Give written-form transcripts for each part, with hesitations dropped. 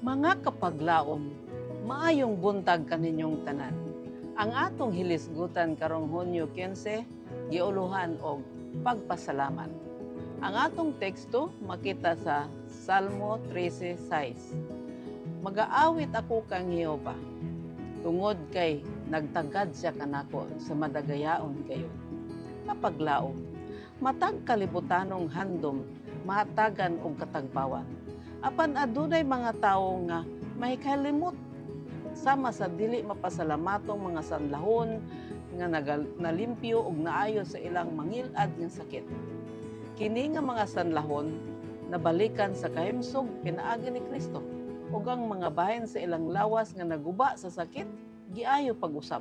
Mga kapaglaom, maayong buntag kaninyong tanan. Ang atong hilisgutan karong Hunyo 15, giuluhan og pagpasalamat. Ang atong teksto makita sa Salmo 13:6. Mag-aawit ako kang Jehova, tungod kay nagtagad siya kanako sa madagayaon kayo. Kapaglaom, matag kalibutanong handom, mahatagan og katagbawan. Apan adunay mga tawo nga mahikalimot sama sa dili mapasalamatong mga sanlahon nga nalimpyo og naayo sa ilang mangilad nga sakit. Kini nga mga sanlahon nabalikan sa kahimsog pinaagi ni Kristo ug ang mga bahin sa ilang lawas nga naguba sa sakit giayo pag-usab.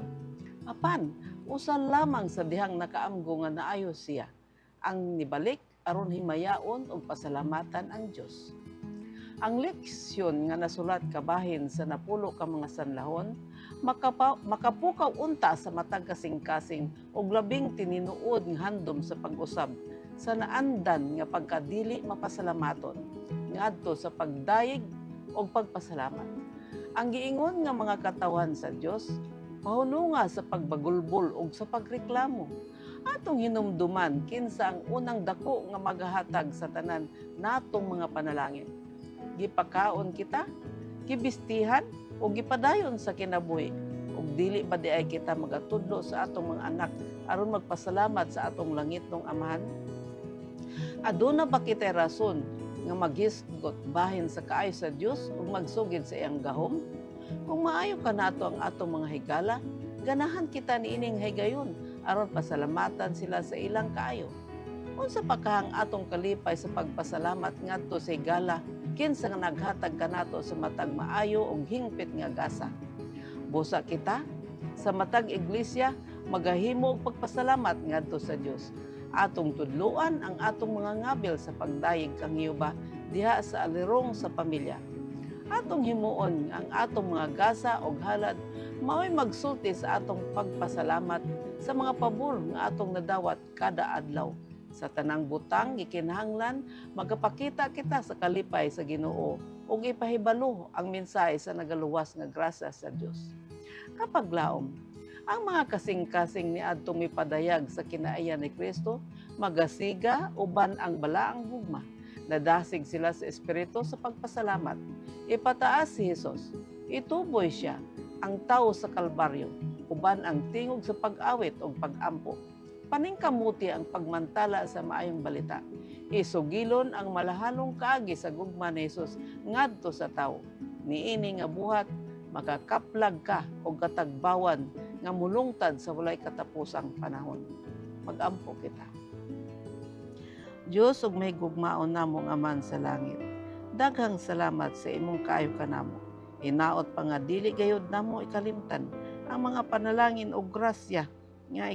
Apan usa lamang sa dihang nakaamgo nga naayo siya ang nibalik aron himayaon og pasalamatan ang Dios. Ang leksyon nga nasulat kabahin sa napulo ka mga sanlahon, makapukaw unta sa matag kasing-kasing og labing tininuod nga handom sa pag-usab sa naandan nga pagkadili mapasalamaton ngadto sa pagdayeg og pagpasalamat. Ang giingon nga mga katawan sa Dios mahununga sa pagbagulbol og sa pagreklamo. Atong hinumduman kinsa ang unang dako nga maghahatag sa tanan natong mga panalangin. Gipakaon kita, gibistihan, o gipadayon sa kinabuhi. Ug dili ba di ay kita magatudlo sa atong mga anak aron magpasalamat sa atong langitnong Amahan? Aduna ba kitay rason nga maghisgot bahin sa kaayo sa Dios ug magsugid sa iyang gahom? Kung maayo kanato ang atong mga higala, ganahan kita niining higayon aron pasalamatan sila sa ilang kaayo. Unsa pa kahang atong kalipay sa pagpasalamat ngadto sa higala kinsa nga naghatag kanato sa matag maayo ug hingpit nga gasa. Busa kita sa matag iglesia magahimo og pagpasalamat ngadto sa Dios. Atong tudluan ang atong mga ngabil sa pagdayeg kang Jehova diha sa alirong sa pamilya. Atong himuon ang atong mga gasa ug halad mao'y magsulti sa atong pagpasalamat sa mga pabor nga atong nadawat kada adlaw. Sa tanang butang gikinahanglan magapakita kita sa kalipay sa Ginoo ug ipahibalo ang mensahe sa nagaluwas nga grasya sa Dios. Kapag laom, ang mga kasing-kasing niadtong mipadayag sa kinaiyan ni Kristo magasiga uban ang balaang gugma. Nadasig sila sa espiritu sa pagpasalamat. Ipataas si Jesus. Ituboy siya ang tawo sa Kalbaryo uban ang tingog sa pag-awit o pag-ampo. Paningkamuti ang pagmantala sa maayong balita. Isugilon ang malahalong kaagi sa gugma ni Jesus ngadto sa tawo. Niini nga buhat makakaplag ka og katagbawan nga mulungtad sa walay katapusang panahon. Mag-ampo kita. Dios ug may gugmaon namong Aman sa langit. Daghang salamat sa imong kaayo kanamo. Hinaot pa nga dili gayud namo ikalimtan ang mga panalangin og grasya nga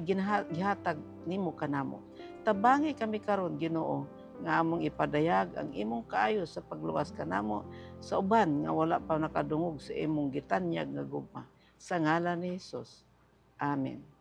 gihatag nimo kanamo. Tabangi kami karon Ginoo nga among ipadayag ang imong kaayo sa pagluwas kanamo sa uban nga wala pa nakadungog sa imong gitanyag nga gugma. Sa ngalan ni Jesus. Amen.